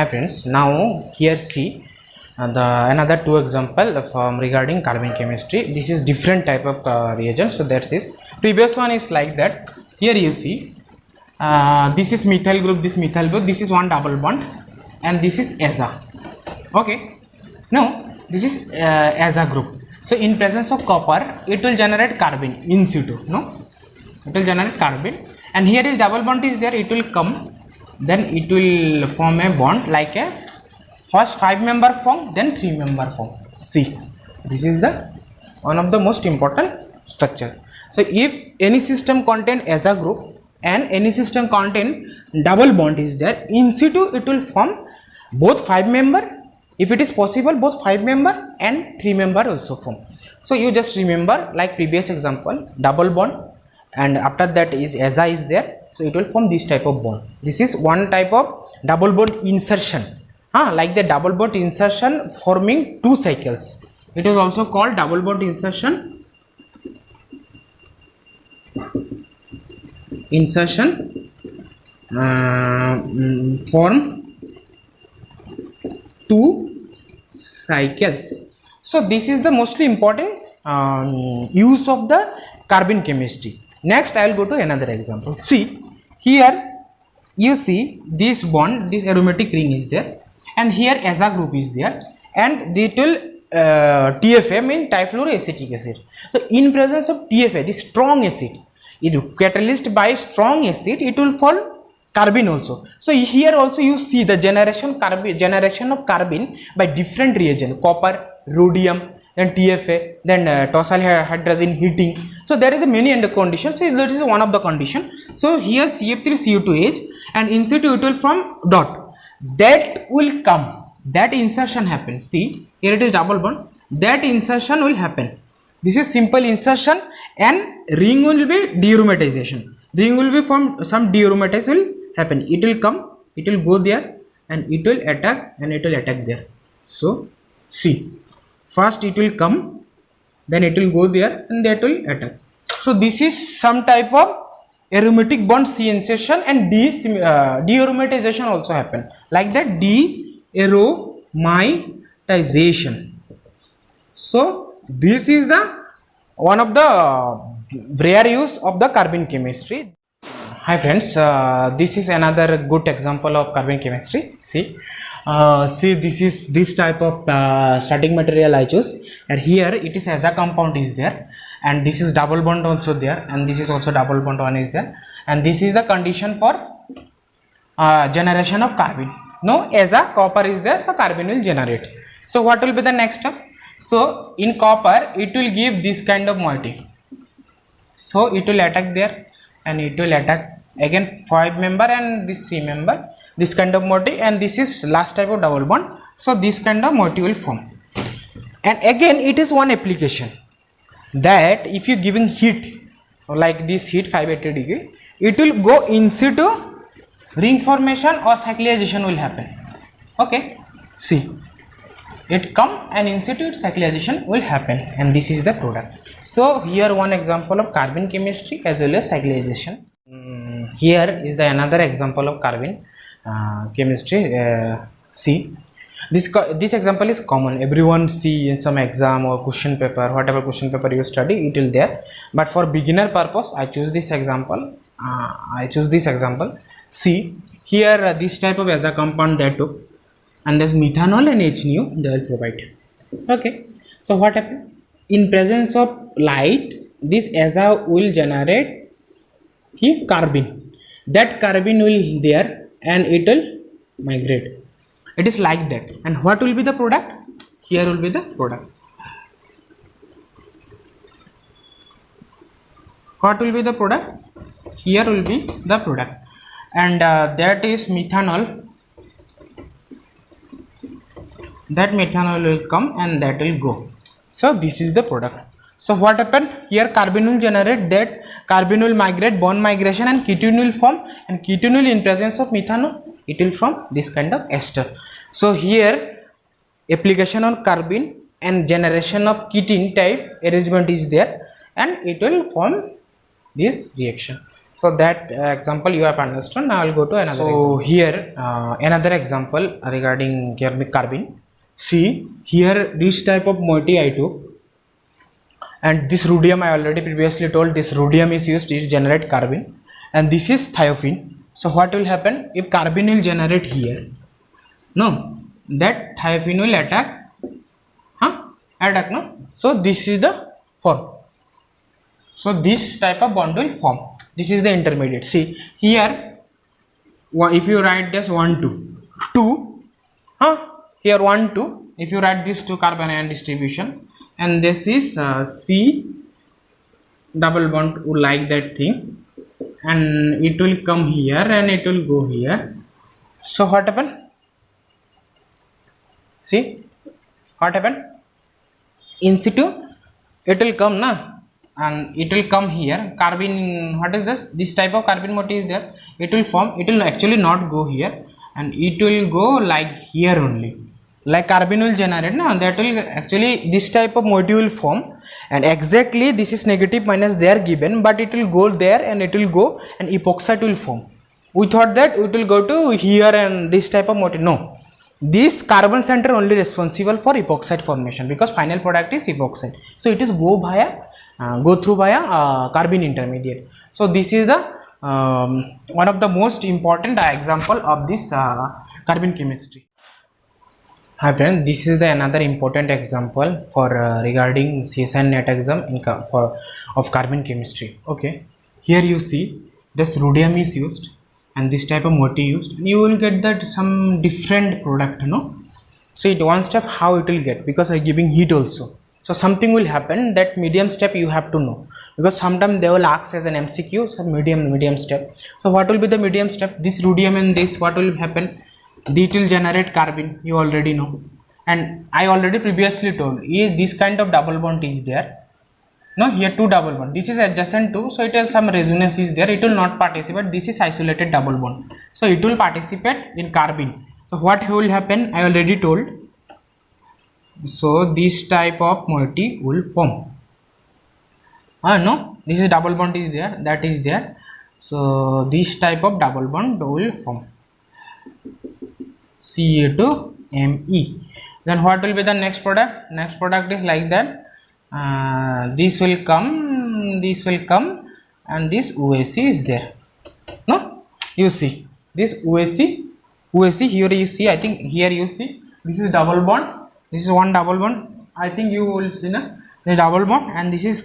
Hi friends, now here see the another two example from regarding carbon chemistry. This is different type of reagent. So that's it. Previous one is like that. Here you see this is methyl group, this methyl group, this is one double bond, and this is aza. Okay. Now this is aza group. So in presence of copper, it will generate carbon in situ. No, it will generate carbon, and here is double bond is there. It will come. Then it will form a bond like a first 5-member form, then 3-member form. See, this is the one of the most important structure. So if any system contain aza group and any system contain double bond is there, in situ it will form both 5-member, if it is possible both 5-member and 3-member also form. So you just remember like previous example, double bond, and after that is aza is there. So it will form this type of bond. This is one type of double bond insertion, like the double bond insertion forming 2 cycles. It is also called double bond insertion. Form 2 cycles. So this is the mostly important use of the carbon chemistry. Next I will go to another example. See, here you see this bond, this aromatic ring is there, and here aza group is there, and it will TFA mean trifluoroacetic acid. So in presence of TFA, this strong acid, it catalyzed by strong acid, it will form carbon also. So here also you see the generation of carbon by different reagent, copper, rhodium, then TFA, then tosyl hydrogen heating. So there is a many other conditions. So that is one of the condition. So here CF3CO2H, and in situ it will form dot. That will come. That insertion happens. See, here it is double bond. That insertion will happen. This is simple insertion, and ring will be dearomatization. Ring will be formed. Some dearomatization will happen. It will come. It will go there, and it will attack, and it will attack there. So see. First it will come, then it will go there, and that will attack. So this is some type of aromatic bond C insertion, and dearomatization also happen. Like that, dearomatization. So this is the one of the rare use of the carbon chemistry. Hi friends, this is another good example of carbon chemistry. See, this is this type of starting material I chose, and here it is aza compound is there, and this is double bond also there, and this is also double bond one is there, and this is the condition for generation of carbon. No aza, copper is there, so carbon will generate. So what will be the next step? So in copper it will give this kind of moiety. So it will attack there, and it will attack again 5-member and this 3-member, this kind of moiety, and this is last type of double bond. So this kind of moiety will form. And again it is one application that if you giving heat like this heat 580 degree, it will go in situ, ring formation or cyclization will happen. Okay, see, it come and in situ cyclization will happen, and this is the product. So here one example of carbon chemistry as well as cyclization. Here is the another example of carbon chemistry. See, this example is common. Everyone see in some exam or question paper, whatever question paper you study, it will there. But for beginner purpose, I choose this example. See, here this type of aza compound they took, and there's methanol and HNO they will provide. Okay, so what happens? In presence of light, this aza will generate carbon. That carbon will there, and it will migrate. It is like that. And what will be the product? Here will be the product. What will be the product? Here will be the product, and that is methanol. That methanol will come, and that will go. So this is the product. So what happened here? Carbon will generate, that carbon will migrate, bond migration, and ketone will form, and ketone will in presence of methanol, it will form this kind of ester. So here application on carbon and generation of ketene type arrangement is there, and it will form this reaction. So that example you have understood. Now I'll go to another. So here another example regarding carbene. See here, this type of moiety I took, and this rudium I already previously told, this rudium is used to generate carbene, and this is thiophene. So what will happen if carbene will generate here? No, that thiophene will attack, no. So this is the form. So this type of bond will form. This is the intermediate. See here, if you write this 1 2, here 1 2. If you write this 2 carbon ion distribution, and this is C double bond like that thing, and it will come here and it will go here. So what happened? See what happened? In situ it will come, na, and it will come here. Carbene, what is this? This type of carbene moiety is there. It will form. It will actually not go here, and it will go like here only. Like carbene will generate, na, that will actually, this type of moiety will form, and exactly this is negative minus they are given, but it will go there and it will go and epoxide will form. We thought that it will go to here and this type of moiety. No, this carbon center only responsible for epoxide formation, because final product is epoxide. So it is go through via carbene intermediate. So this is the one of the most important example of this carbene chemistry. Hi friends, this is the another important example for regarding CSIR NET exam of carbene chemistry. Okay, here you see this rudium is used and this type of moiety used, and you will get that some different product, no. So it one step how it will get, because I giving heat also. So something will happen, that medium step you have to know, because sometimes they will ask as an MCQ some medium step. So what will be the medium step? This rudium and this, what will happen? It will generate carbene, you already know, and I already previously told this kind of double bond is there. No, here 2 double bond, this is adjacent to, so it has some resonance is there, it will not participate. This is isolated double bond, so it will participate in carbene. So what will happen, I already told. So this type of moiety will form. No, this is double bond is there, that is there. So this type of double bond will form, Ca2Me. Then what will be the next product? Next product is like that. This will come, and this OAC is there. No, you see this OAC here you see. I think here you see this is double bond. This is one double bond. I think you will see, na, the double bond, and this is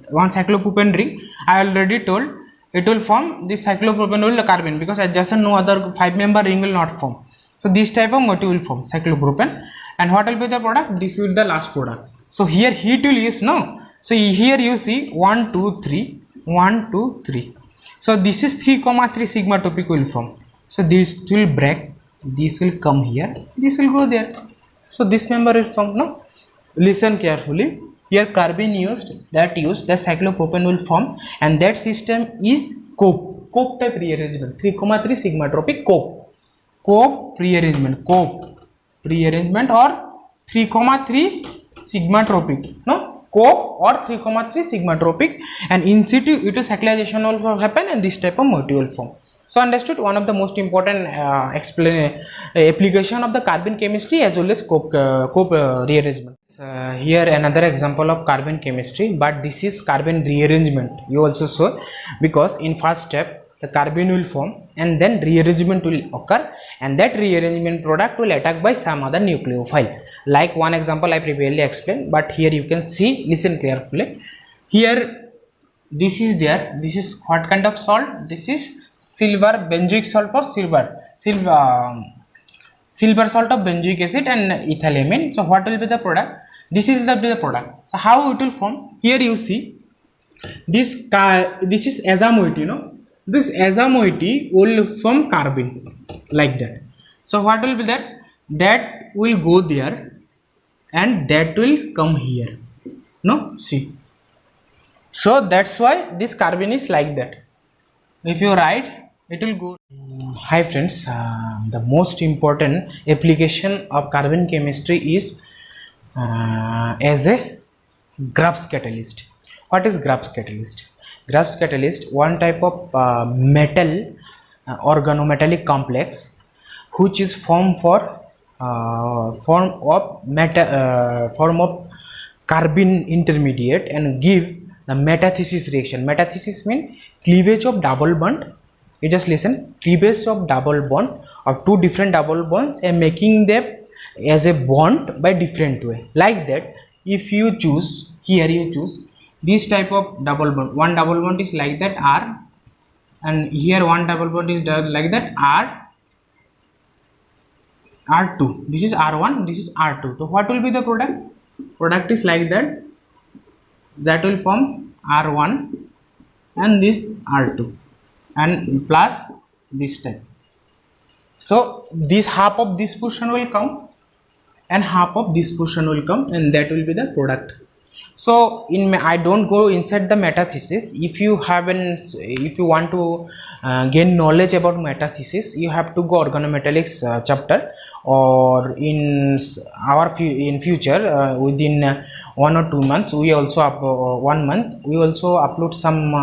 one cyclopropane ring. I already told it will form this cyclopropane will carbene, because adjacent no other 5-member ring will not form. So this type of moiety will form cyclopropane. And what will be the product? This will be the last product. So here heat will use, no. So here you see 1 2 3 1 2 3. So this is 3,3 sigma topic will form. So this will break, this will come here, this will go there. So this member will form, no. Listen carefully. Here carbene used, that cyclopropane will form, and that system is cope type rearrangement, 3,3 sigma tropic cope rearrangement or 3,3 sigma tropic, no, cope or 3,3 sigma tropic, and in situ it will cyclization also happen, and this type of moiety will form. So understood, one of the most important application of the carbene chemistry as well as cope rearrangement. Here another example of carbene chemistry, but this is carbene rearrangement you also saw, because in first step the carbene will form and then rearrangement will occur, and that rearrangement product will attack by some other nucleophile. Like one example I previously explained, but here you can see, listen carefully. Here this is there, this is what kind of salt? This is silver benzoic salt for silver salt of benzoic acid and ethylamine. So what will be the product? This is the product. So how it will form? Here you see this is aza moiety, no. This aza moiety will form carbene like that. So what will be that? That will go there and that will come here, no. See, so that's why this carbene is like that. If you write, it will go. Hi friends, the most important application of carbene chemistry is as a Grubbs catalyst. What is Grubbs catalyst? Grubbs catalyst, one type of metal organometallic complex which is form of carbon intermediate and give the metathesis reaction. Metathesis means cleavage of double bond. You just listen, cleavage of double bond of two different double bonds and making them as a bond by different way. Like that, if you choose here, you choose this type of double bond. One double bond is like that R, and here one double bond is like that R2. This is R1, this is R2. So what will be the product? Product is like that. That will form R1 and this R2 and plus this type. So this half of this portion will come and half of this portion will come, and that will be the product. So I don't go inside the metathesis. If you want to gain knowledge about metathesis, you have to go organometallics chapter, or in future within 1 or 2 months we also 1 month we also upload some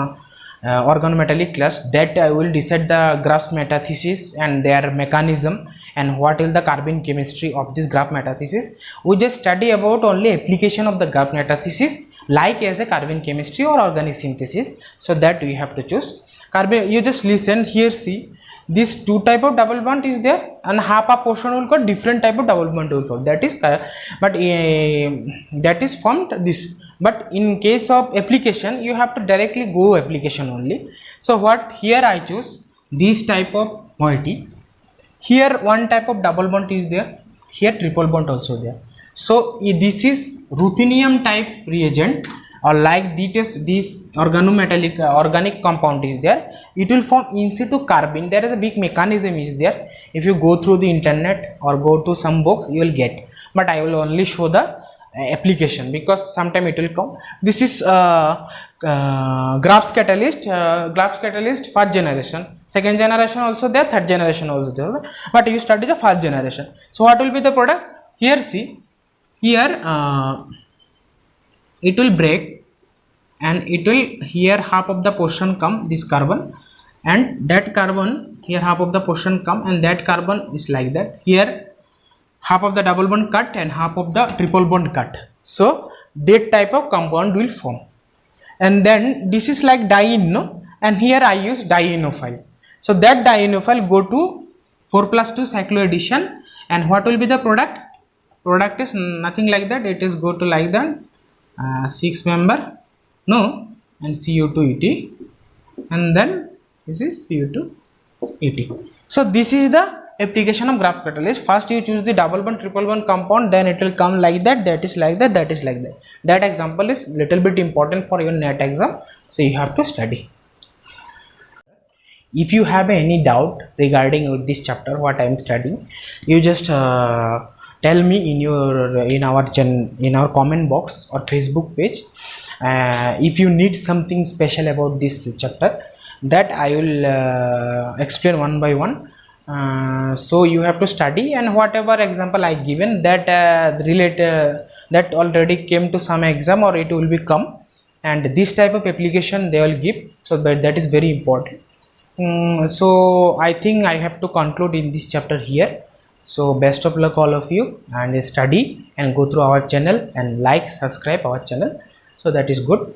organometallic class that will decide the Grubbs metathesis and their mechanism and what is the carbon chemistry of this Grubbs metathesis. We just study about only application of the Grubbs metathesis like as a carbon chemistry or organic synthesis. So that we have to choose carbon. You just listen here, see this two type of double bond is there and half a portion will go different type of double bond will go, that is but that is formed this. But in case of application you have to directly go application only. So what here I choose this type of moiety. Here one type of double bond is there, here triple bond also there. So this is ruthenium type reagent, or like this organometallic organic compound is there, it will form in situ carbon. There is a big mechanism is there. If you go through the internet or go to some books you will get, but I will only show the application because sometime it will come. This is Grubbs catalyst, first generation, second generation also there, third generation also there, but you study the first generation. So what will be the product? Here see, here it will break and it will, here half of the portion come this carbon, and that carbon here half of the portion come, and that carbon is like that. Here half of the double bond cut and half of the triple bond cut. So that type of compound will form, and then this is like diene, no? And here I use dienophile. So that dienophile go to 4+2 cycloaddition, and what will be the product? Product is nothing like that. It is go to like that 6 member, no, and Cu2 Et, and then this is Cu2 Et. So this is the application of Grubbs catalyst. First you choose the double bond triple bond compound, then it will come like that, that is like that, that is like that. That example is little bit important for your NET exam, so you have to study. If you have any doubt regarding this chapter what I am studying, you just tell me in our comment box or Facebook page. If you need something special about this chapter, that I will explain one by one. So you have to study, and whatever example I given that that already came to some exam or it will become, and this type of application they will give. So that is very important. So I think I have to conclude in this chapter here. So best of luck all of you, and study and go through our channel and like, subscribe our channel. So that is good.